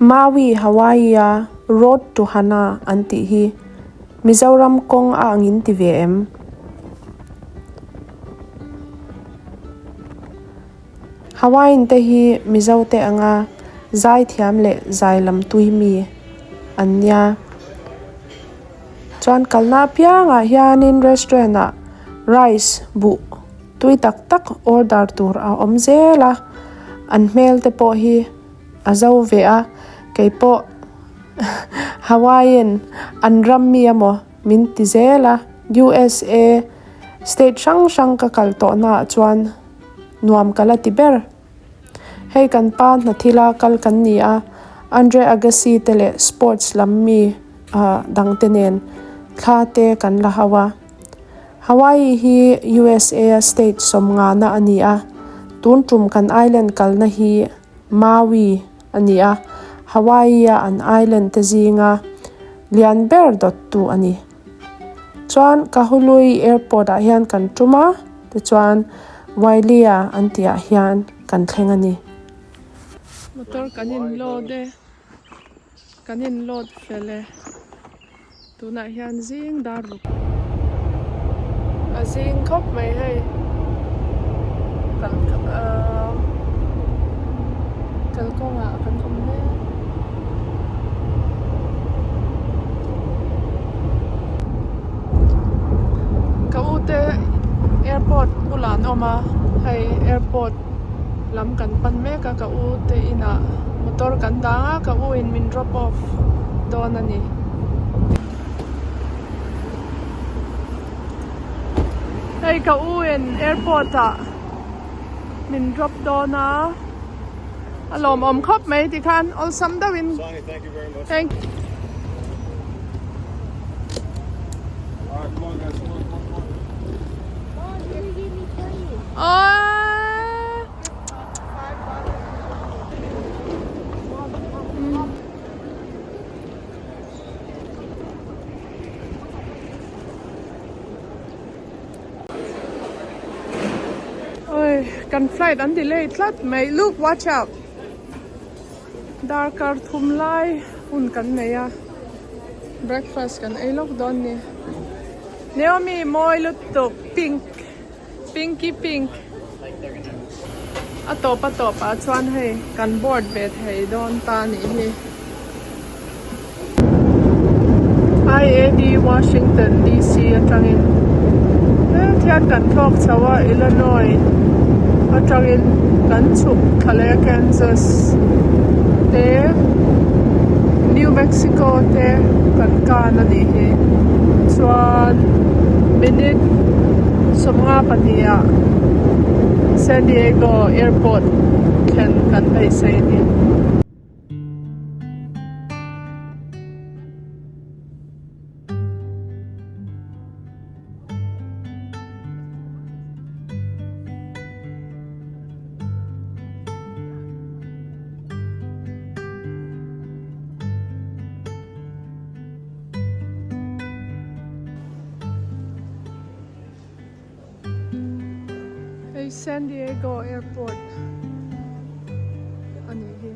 Maui, Hawaii road to Hana anti hi Mizoram kong angin ti VM. Hawaii te hi Mizo te anga zai thiam le zai lam tui mi anya. Chuan kalna pia nga hianin restaurant rice bu tui tak tak order tur a omzela an mel te po hi azo ve a keipo Hawaiian an ram mi amo min ti zela USA state shang ka kalto na chuan nuam kala tiber hei kan pa na thila kal kan ni a Andre Agassi tele sports lam mi dang tenen thate kan la hawa Hawaii hi USA state som nga na ani a tun tum kan island kal na hi Maui ani a Hawaii an island te zinga lian ber dot tu ani chuan kahului airport a hian kan tuma te chuan Wailia antia hian kan thleng ani motor kanin load fele tuna hian zing dar ru a zing khop mai hei kan kalkonga kan komme kaute airport ulan oma hei airport lam kan pan me ka ute ina motor kan danga ka u in min drop off don ani hei ka u in airport min drop dona alom om khop mai ti khan all sam dawin Thank you very much. thank All right, come on, guys. Come on. Kan flight an delay tlat mai look watch out darkar thum lai hun kan neya breakfast kan ai lok don ni Naomi moi lut to pinky pink atopa chuan hei kan board bet hei don ta ni hi IAD Washington DC atangin thian kan thok chawa Illinois atangin kan chuk khale Kansas te New Mexico te kan kana ni hi chuan minute somnga pania San Diego airport kan dai sai ni San Diego airport ani hi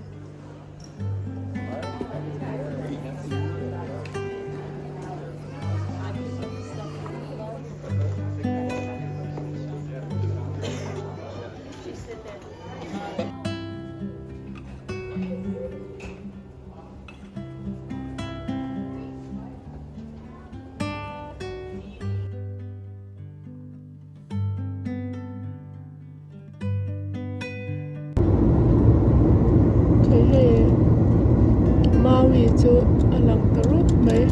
Maui chu alang taruk mai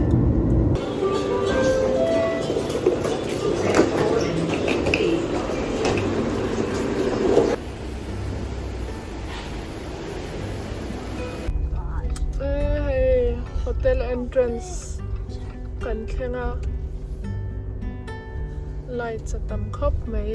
hotel entrance kan thlenga light chatam khop mai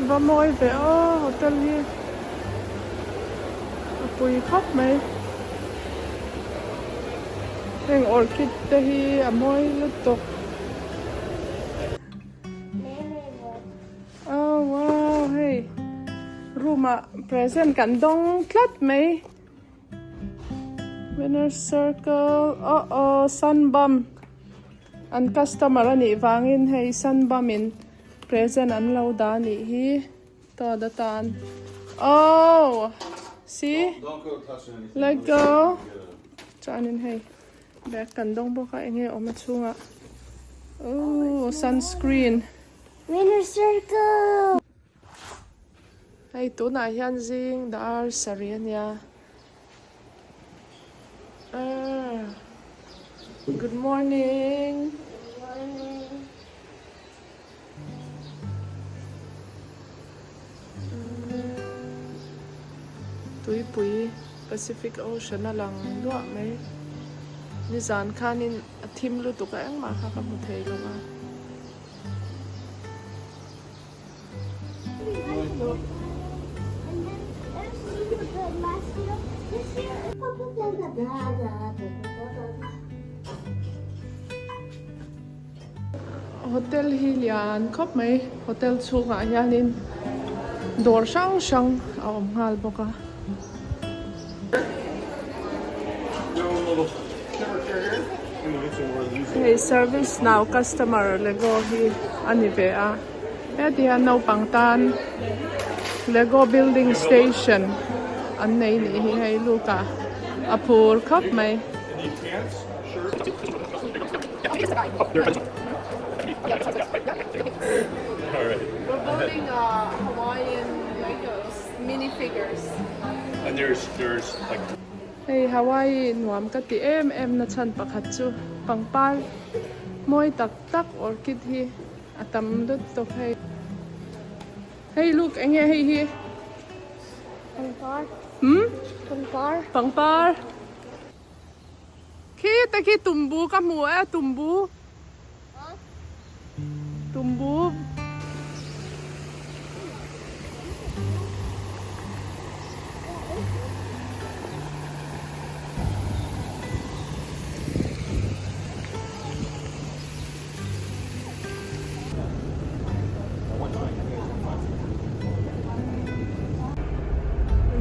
Maui về hotel hi pui khóc mấy heng orchid te hi amoy lutok. Oh wow, hey Ruma present kan dong tlat mấy winner circle. Sunbum an customer ani wangin hey sunbum in present an lo da ni hi to da tan. Oh see, Don't go touching anything. let go. Chanin hey bag kan dong bo ka enge oma chunga. Oh sunscreen. Winner circle. Hey tu na hian jing dar sarian ya. Good morning. Tui pui Pacific Ocean na lang luak mai ni zan khanin athim lu tu ka ang ma kha ka mu thei lo ma. Hotel hi lian khop mai hotel chunga hianin dor sang sang a om hal boka. Hey ServiceNow customer lego hi ani ve a dia no pangtan Lego building station an nei ni hi hei luka apur khop mai. Any pants? Shirt? Alright. We're building Hawaiian Legos minifigures. And there's like Hey Hawaii nuam ka ti em na chan pakhat chu pangpal moi tak tak orchid hi atam dut to hey. Hey look enge hey hi. Pangpar. Pangpar. Pangpar. Khi ta khi tumbu ka mu tumbu. Tumbu.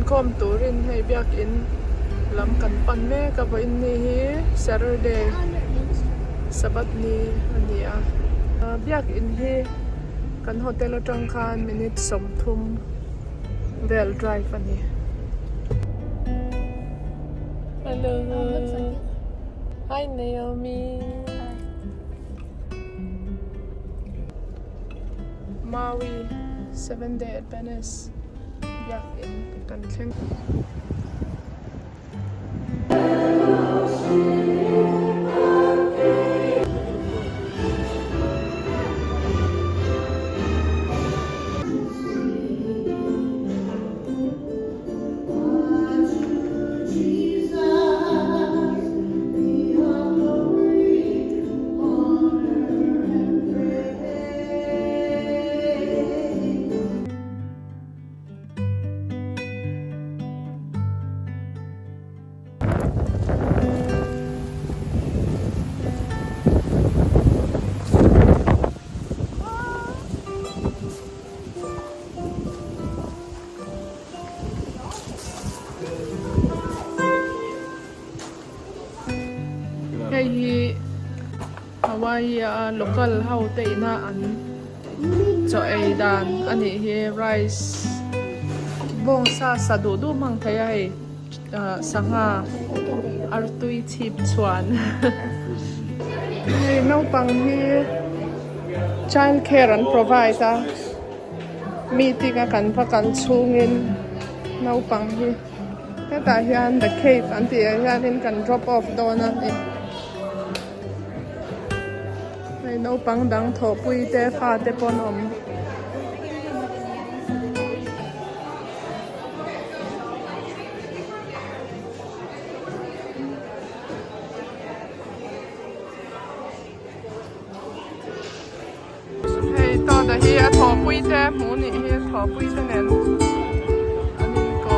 Kom turin hay biak in lam kan pan me ka ba in ni hi Saturday sabat ni ania biak in hi kan hotel atang khan minute somthum Bell Drive ani. Hello. Hi Naomi. Maui 7-day Adventist biak in kan thleng. Hey Hawaii local how te ina an cho ai dan ani he rice bong sa sadu du mang thaya he sanga artui chip chuan. Hey no pang hi child care and provide meeting a kan pa kan chungin no pang hi ta hian the cave anti hian kan drop off dona ni. No pang dang tho pui te pha te pon om. Hey to da hi a thaw pui te mu ni hi thaw pui te nen anin ko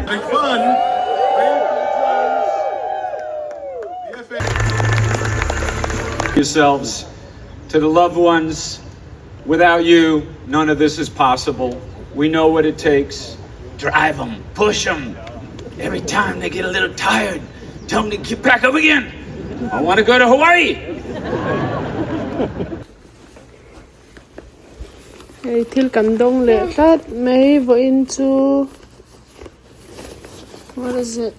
Like fun. Yourselves to the loved ones. Without you, none of this is possible. We know what it takes. Drive them, push them. Every time they get a little tired, tell them to get back up again. I want to go to Hawaii. Hey, til kan dong le tat may vo into what is it?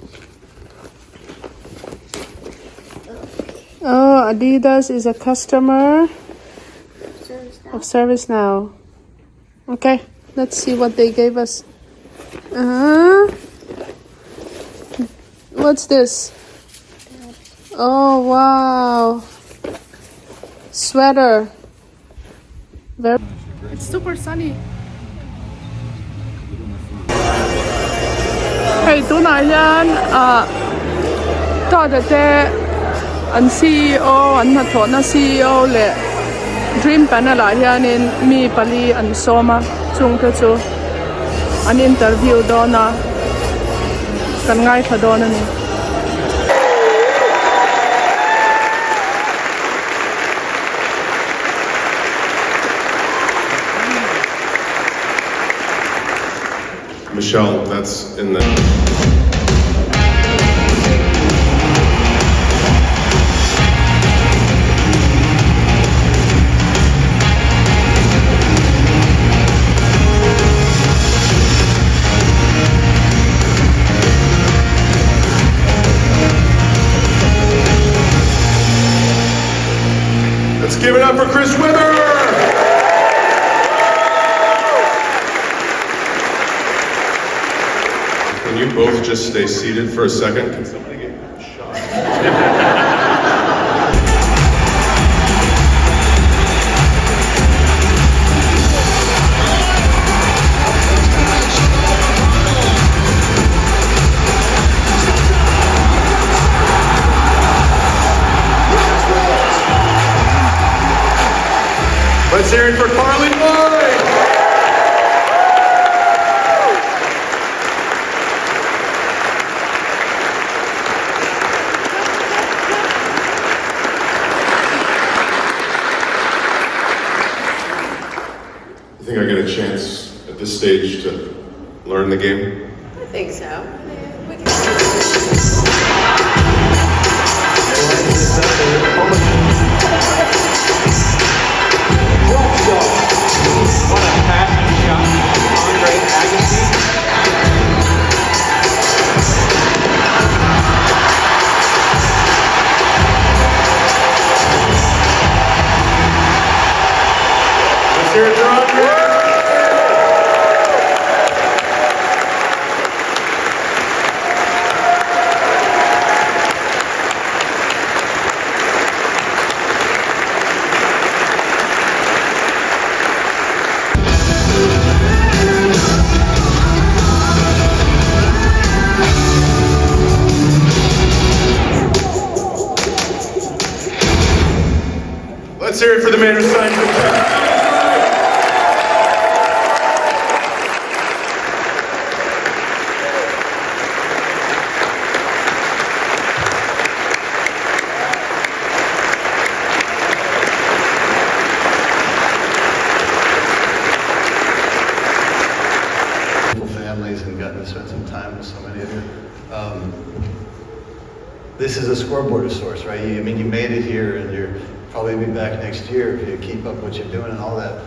Oh, Adidas is a customer of ServiceNow. Okay, let's see what they gave us. What's this? Oh wow, sweater. Very. It's super sunny. Hey, tuna yan. To te an CEO an na tho na CEO le dream panel a hianin mi pali an soma chung te chu an interview dona kan ngai tha dona ni. Michelle, that's in the. Let's give it up for Chris Wither! Can you both just stay seated for a second? Can somebody get shot? Let's hear it for Carly Lloyd! You think I get a chance at this stage to learn the game? I think so. What a passing shot, Andre Agassi. Let's hear it for Andre! Let's hear it for the man who signed the check. Families and gotten to spend some time with so many of you. This is a scoreboard of sorts, right? I mean, you made it here, and you're probably be back next year if you keep up what you're doing and all that.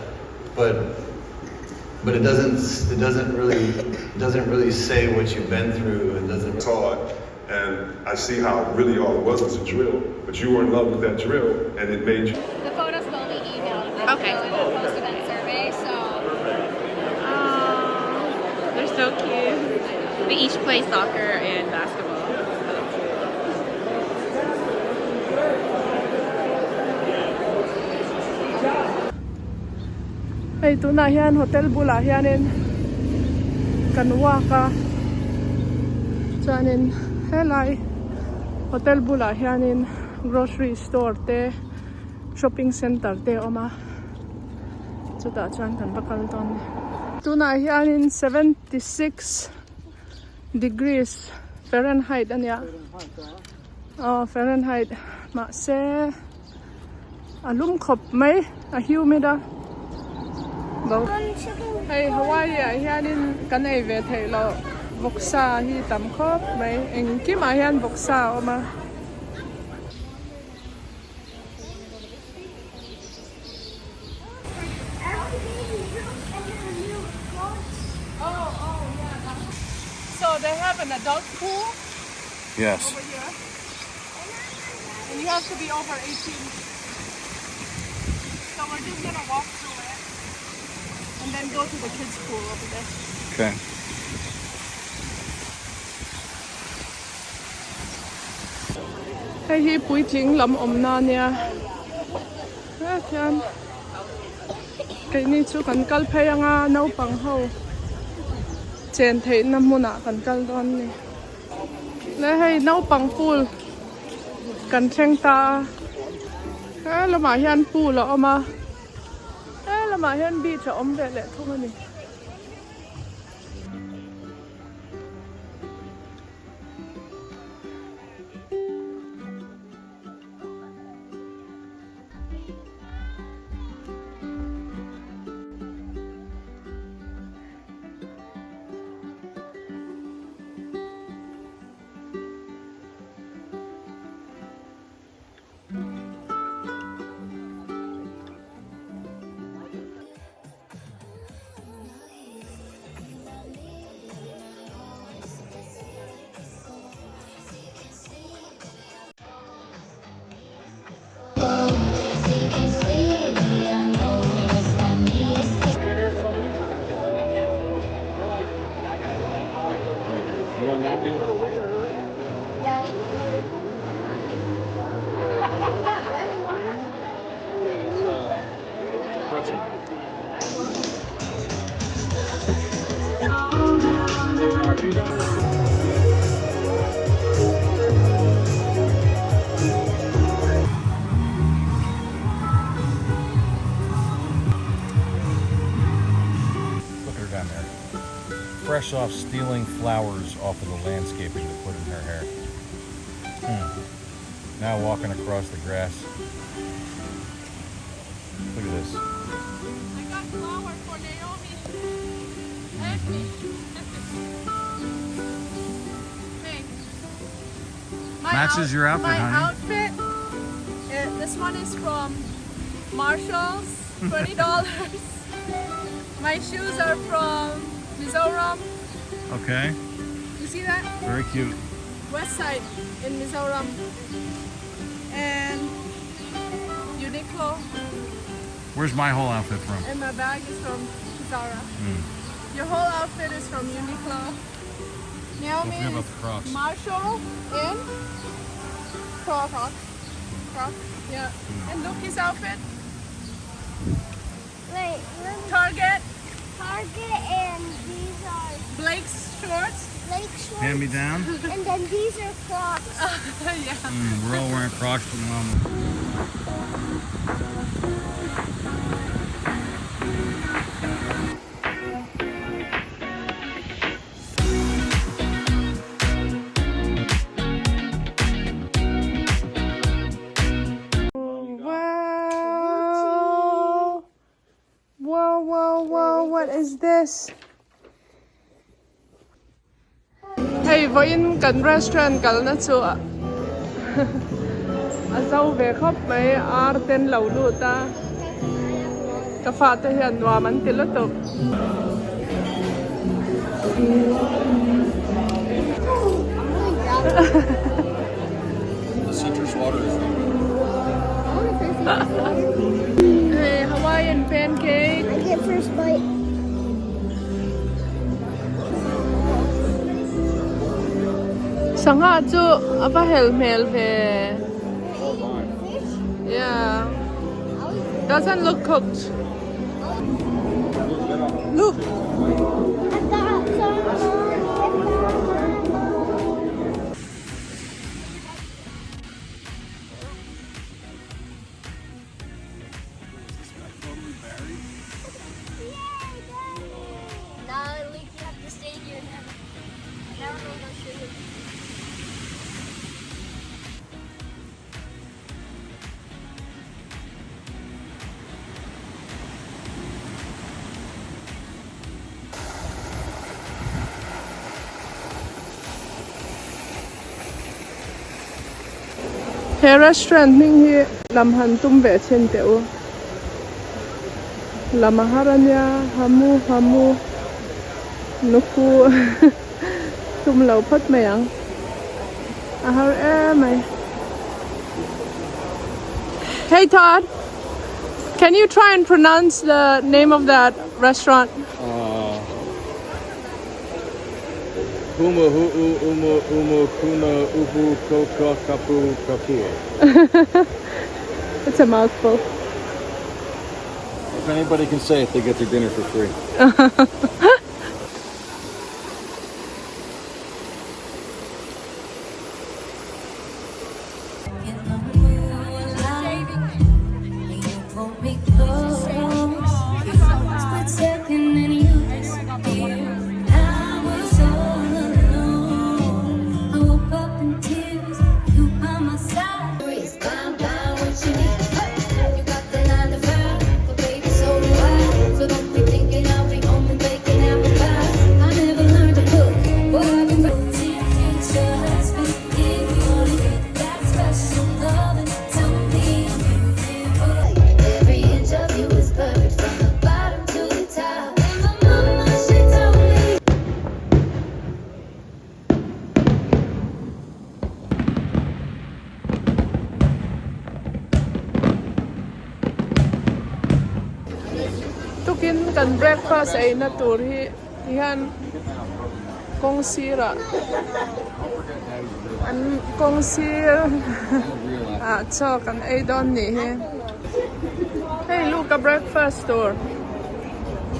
But but it doesn't really say what you've been through. It doesn't. It's hard, and I see how really all it was a drill, but you were in love with that drill, and it made you. The photos will be emailed after the post-event survey, so. They're so cute. They each play soccer and basketball. Hey, tu na hian hotel bula hianin kanwa ka chuanin helai hotel bula hianin grocery store te shopping center te oma chuta chuan kan bakal ton tu na hianin 76 degrees Fahrenheit ania Fahrenheit ma se alum khop mai a humid a hey Hawaii hianin kan ei ve thei lo boksa hi tam khop mai eng ki ma hian boksa oma so they have an adult pool Yes. over here and you have to be over 18 so we're just gonna walk through it and then go to the kids pool over there. Okay. Hey, hi pui ting lam om na nia. Kian. Cái ni chu kan kal phei anga no pang ho. Chen thei na muna kan kal don ni. Le hey no pang pool. Kan cheng ta. La ma hian pool lo oma. La ma hian beach om ve le thung ani. Fresh off stealing flowers off of the landscaping to put in her hair. Now walking across the grass. Look at this. I got flower for Naomi. Hey. Matches your outfit, my honey. outfit. This one is from Marshall's, $20. My shoes are from Mizoram. Okay. You see that? Very cute. West side in Mizoram. And Uniqlo. Where's my whole outfit from? And my bag is from Zara. Your whole outfit is from Uniqlo. Don't Naomi forget about is the Crocs. Marshall and Crocs. Yeah. And look his outfit. Wait, Target. Target and these are Blake's shorts. Lake shorts. Hand me down. And then these are Crocs. Yeah. We're all wearing Crocs, but Mom. Wow, what is this? Hey, voin kan restaurant kal na chu. Azau ve khop mai arten lo lu ta. Ka fa te hian wa man til to. The citrus water is Hey, Hawaiian pancake. I get first bite. Sanga chu ava hel ve. Yeah. Doesn't look cooked. Look. I got some. Nah, at least you have to stay here now. I never know no sugar. He restaurant ning hi lamhan tum ve chen teu. Lamaharanya hamu nuku tum lau phat mayang. Ahar mai. Hey Todd, can you try and pronounce the name of that restaurant? Huma hu'u umu kuna ubu koka kapu kapua. It's a mouthful. If anybody can say it, they get their dinner for free. Tukin kan breakfast ay na tour hi yan kong sira an kong sir so kan ay don ni hi. Hey, look a breakfast tour.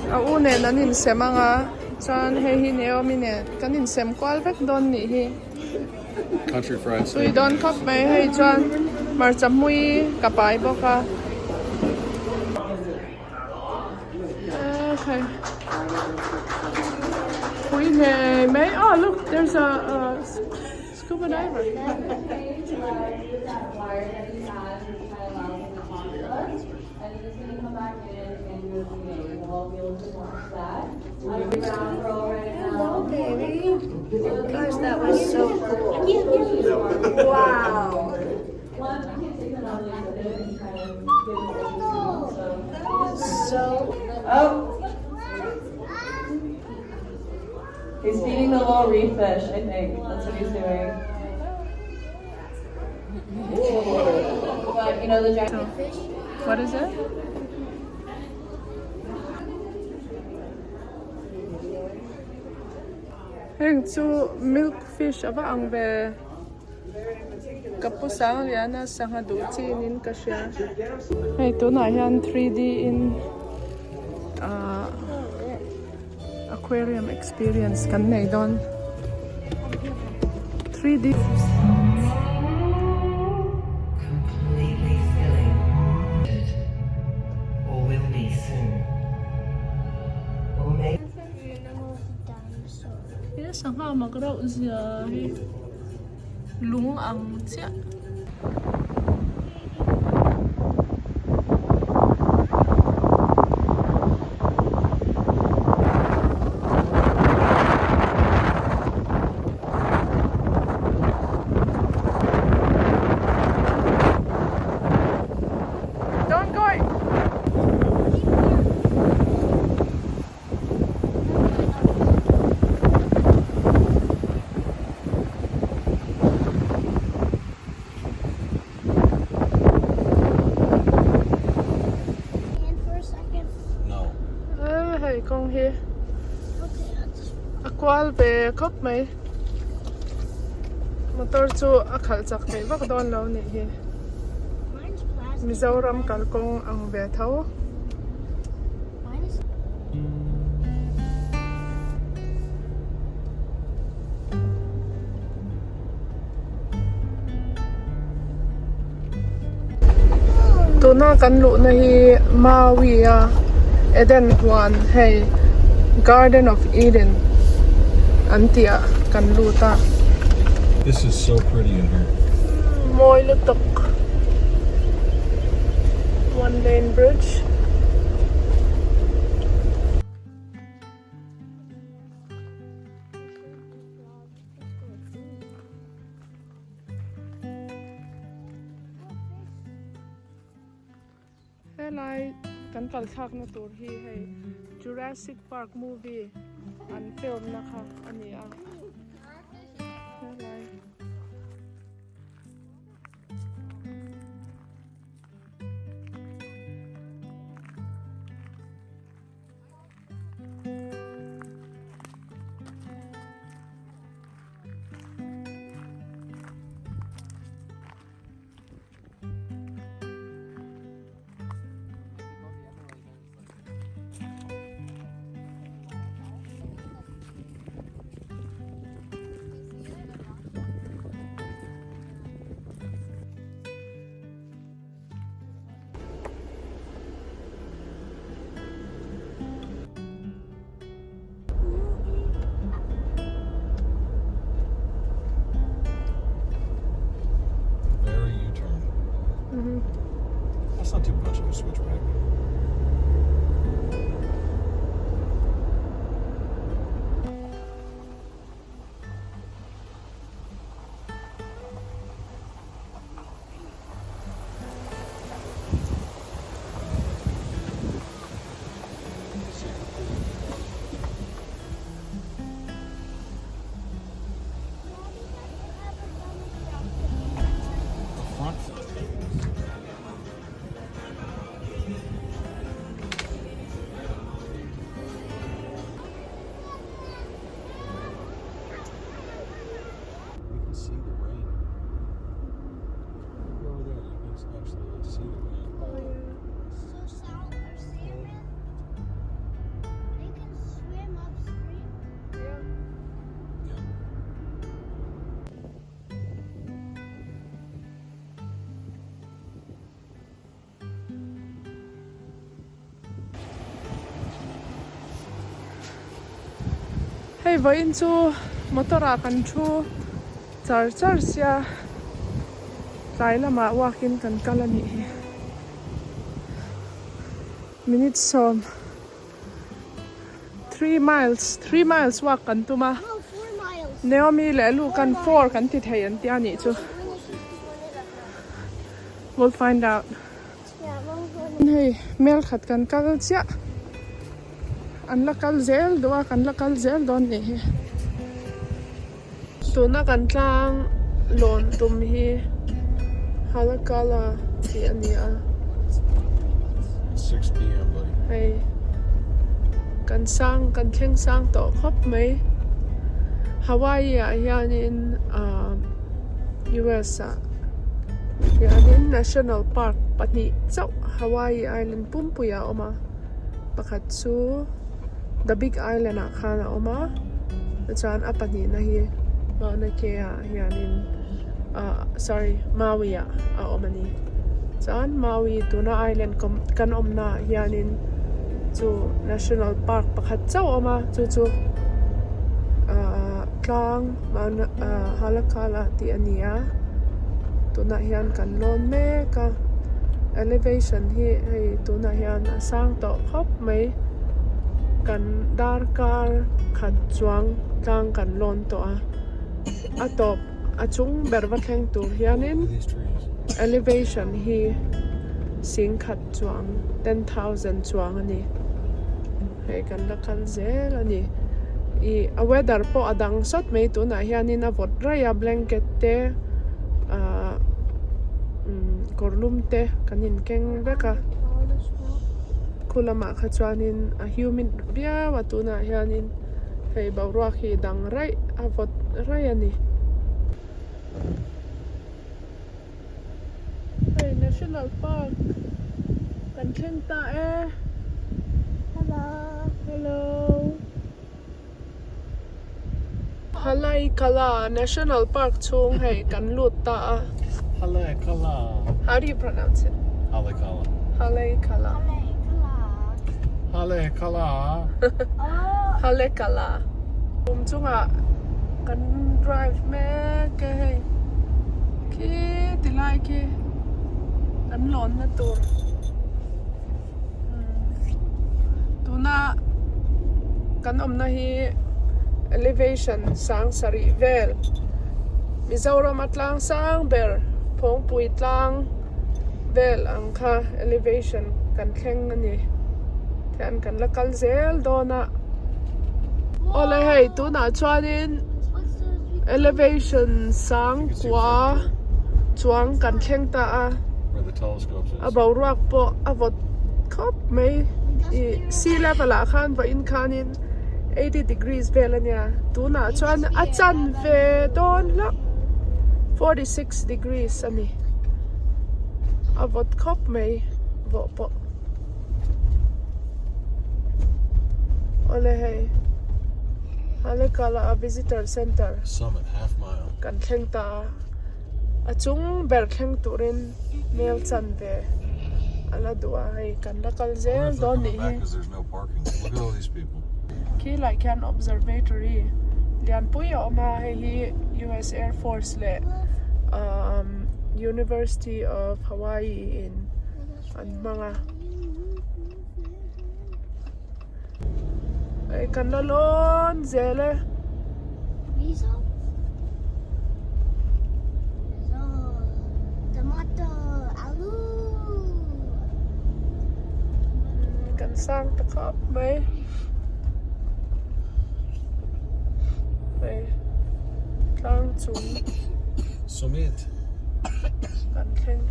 Une nanin se mga chan he hi neo mine kanin sem kwal vek don ni hi. Country fried So you steak. don't kap may hey chan mar chamui kapay boka. Okay. We may. Oh, look, there's a scuba diver. Hello, baby. Gosh, that was so cool. Wow. So. Oh. He's feeding the little reef fish, I think. That's what he's doing. But you know the giant fish? What is it? Hey, so milkfish aba ang be kapusang yana sa haduti nin kasya. Hey, ito na yan 3D in aquarium experience kan na idon 3D. Completely filling or will be soon. Or maybe Yes, ang magraw siya. Lung ang siya. Don't go. hi akwal ve khop mai motor chu a khal chak mai vak don lo ni hi Mine's plastic. Mizoram kalkong ang ve tho Mine is. tuna kan lu na hi Maui a Eden Huan hey Garden of Eden antia kan lu ta This is so pretty in here. moi lutok one lane bridge helai kan kal thak na tur hi hey Jurassic Park movie an film na kha ani a helai Very U-turn. That's not too much of a switchback. The front. You can see the rain. Look over there. You can actually see the rain. So sour, Sarah. They can swim upstream. Yeah. hei voin chu motora kan thu char sia tlai lama wakin kan kalani hi minute som 3 miles walk kan tuma No, 4 miles. Naomi le lu kan 4 kan ti thei an tia ni chu we'll find out Yeah, we'll go. hei mel khat kan kal chia an la kal zel do kan la kal zel don ni hi tuna kan tlang lon tum hi Haleakala ti ania 6 p.m. buddy. hei kan thleng sang to khop mai Hawaii a hianin US a hianin National Park pahnih chau Hawaii Island pumpuya oma pakhat chu The Big Island a khana oma chan a pahnih na hi Mauna Kea hianin Maui a omani chan Maui tuna island kan omna hianin chu National Park pakhat chau oma chu tlang Haleakala ti ania tuna hian kan lon me ka elevation hi hei tuna hian asang to khop mai kan dar kar khat chuang tlang kan lon to a top a chung berwa thleng tur hianin These trees. elevation hi sing khat chuang 10,000 chuang ani hei kan la kal zel ani a weather po adang sot mai tuna hianin a vot raya blanket te korlum te kanin keng beka kulama kha chuanin a humid bia watuna hianin hei bawra khi dang rai avot rai ani hey national park kan thleng ta hello Haleakala National Park chung hei kan lut ta Haleakala. how do you pronounce it Haleakala. Haleakala Haleakala. Haleakala chunga kan drive me ke hei ki tilai ki kan lon na tur tuna kan omna hi elevation sang sari vel Mizoram atlang sang ber phong pui tlang vel ang kha elevation kan thleng ani thian kan lakal zel dona ole hei tuna chuanin elevation sang kwa chuang kan thleng ta Where the telescopes is. abawruak po avot khop mai sea level a khan va in khanin 80 degrees velania tuna chuan achan ve don la 46 degrees ani avot khop mai vo po ole hei Haleakala visitor center Summit, half mile. kan thleng ta achung ber thleng turin mel chan ve ala dua hei kan lakal I wonder zel if they're don ni coming back because there's no parking. Look at all these people. ki like an observatory lian pui oma hi US Air Force le University of Hawaii in an mga ay kan lalon zele Miso. Tomato. Alu. kan sang takap may tlang chung Summit. kan thleng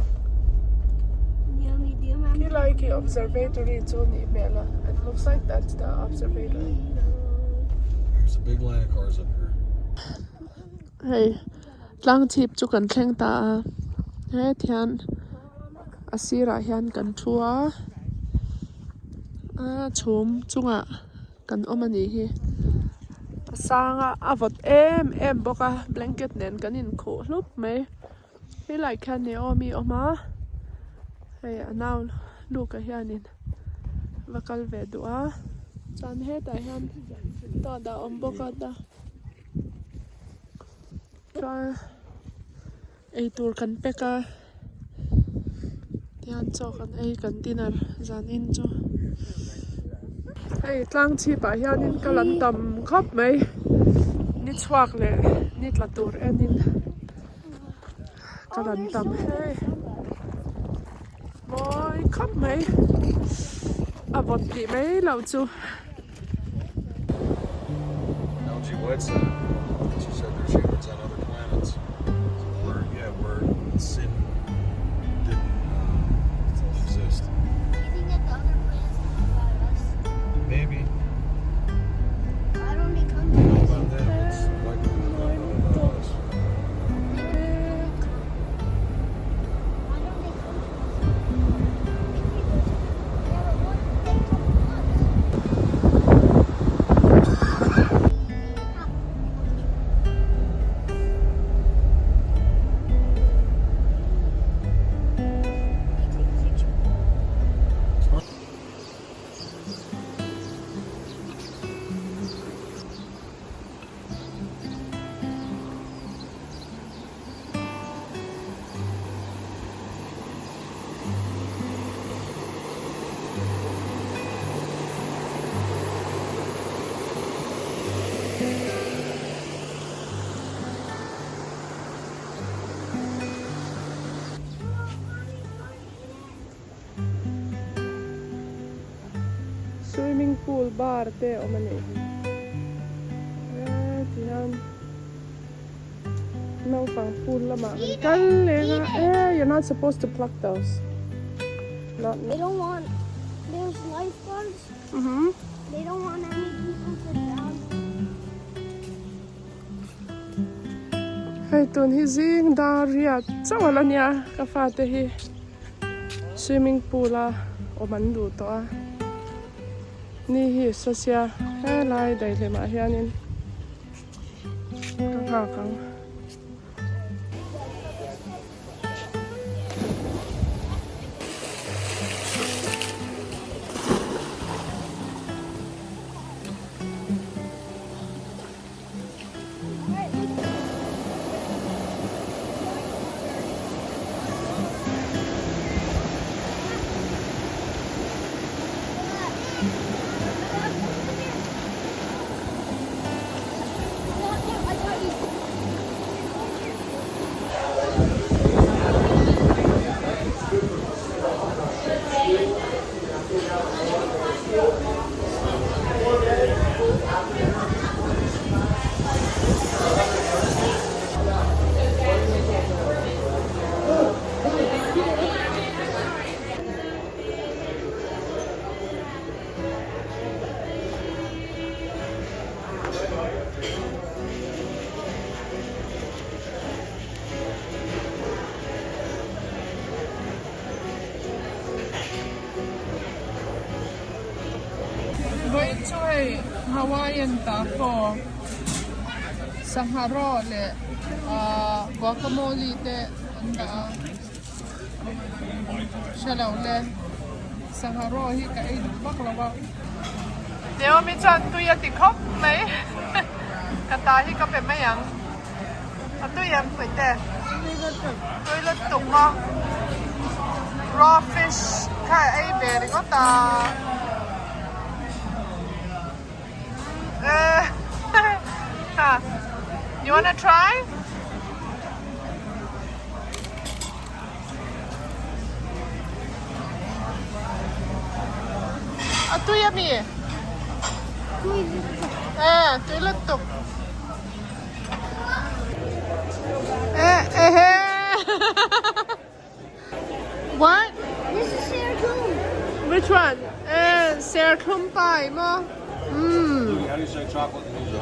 Yummy, yummy. ki like observatory chu ni mela it looks like that's the observatory There's a big line of cars up here. hey tlang chip chu kan thleng ta he thian asira hian kan thua chhum chunga kan omani hi sanga avot em boka blanket nen kan in kho hlup mai hi lai khan ne omi oma hey anaw luka hianin vakal ve dua chan he ta hian ta da om boka da tra ei tur kan peka tian cho kan ei kan dinner zan in chu hey tlang chi pa hianin kalan tam khop mai ni chhuak le ni tlatur enin kalan tam hey boy khop mai avot pi mai lau chu Algae White said it. She said there's humans on other planets. Where sin didn't exist. You think that the other planets know about us? Maybe. Why don't they come I to don't know us? about them. It's likely they don't know about us. Why don't they come to us? Yeah, but what if they come to us? swimming pool bar te omani tihan no pang pool lama kal lenga you're not supposed to pluck those not They don't want. there's lifeguards. Mhm. They don't want any people to drown. Hei tun hi zing daria chawala nia ka fa te hi swimming pool a oman du to a ni hi sasia he lai dai le ma hianin ka ha kang Going to a Hawaiian taco, Saharo le, guacamole le, and shalaw le, Saharo hi ka ay baklawa. Deo mi chan tuya tikop may, katahi ka pe mayang, atuyang pwede, tuya tuk mo, raw fish ka ay beri ko ta. You wanna try? Atu yummy. Tuilutuk. What? This is Saragoon. Which one? Saragoon pie, mo. How do you say chocolate in Mizo?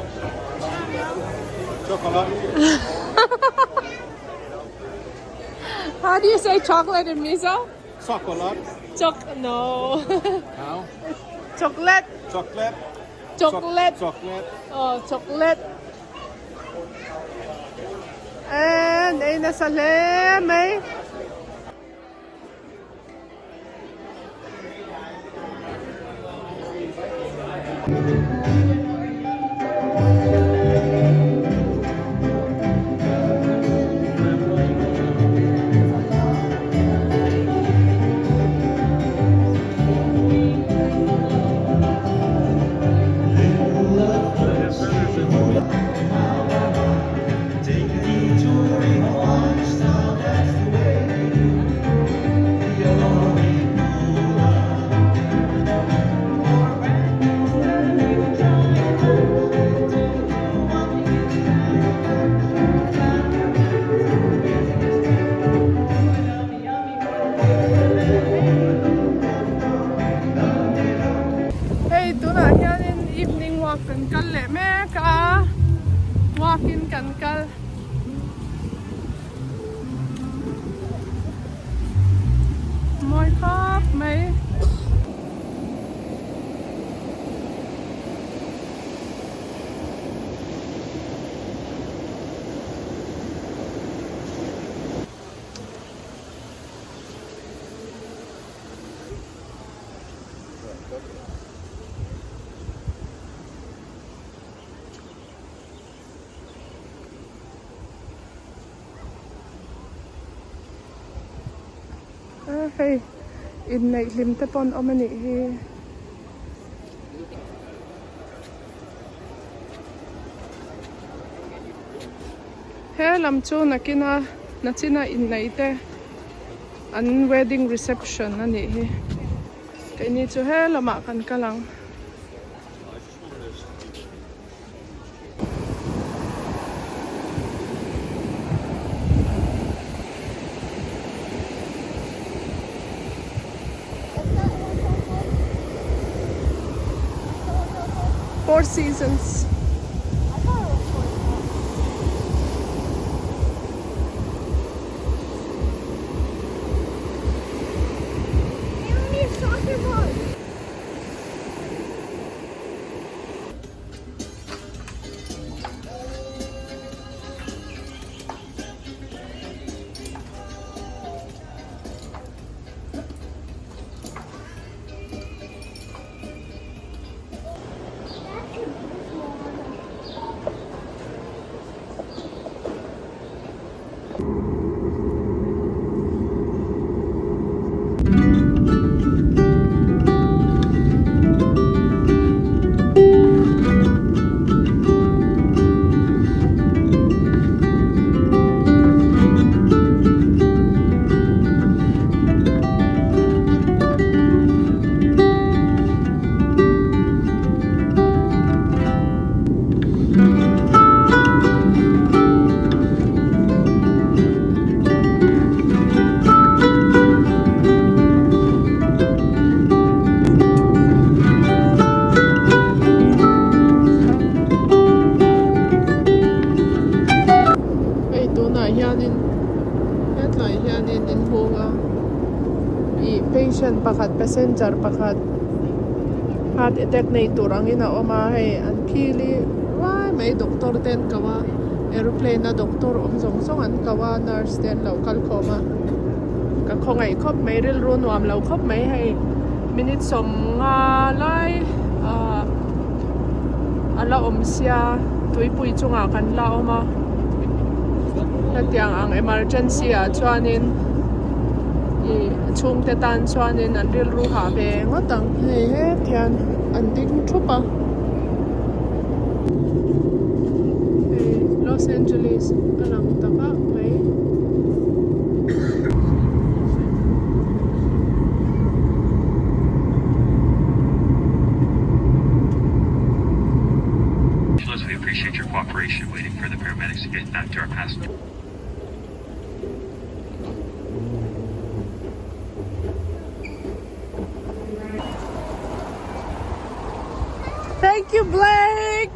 Chocolate. How do you say chocolate in miso? Chocolate. No. How? Chocolate. Chocolate. Chocolate. Chocolate. Oh, chocolate. And ay nasa lem, eh. Walking kan kal moi khóc mấy hey in này lim te pon omani hi he lam chu nakina nachina in nei te an wedding reception ani hi kai ni chu he lama kan kalang Four Seasons. I thought it was Hey, let me a soccer ball. Ei tuna hianin headline hianin in hunga I patient pakhat passenger pakhat heart attack nei turang ina oma hei an phili wai mai doctor ten kawa aeroplane na doctor zong zong an kawa nurse ten local khoma ka khongai khop mai ril ru nuam lo khop mai hei minute som nga lai ala omsia tuipui chunga kan la oma Natiang ang emergency chuanin I chung te tan chuanin an ril ru ha ve ngotang hei he thian an ding thupa Los Angeles alang taka mai We appreciate your cooperation waiting for the paramedics to get back to our passenger. Thank you, Blake.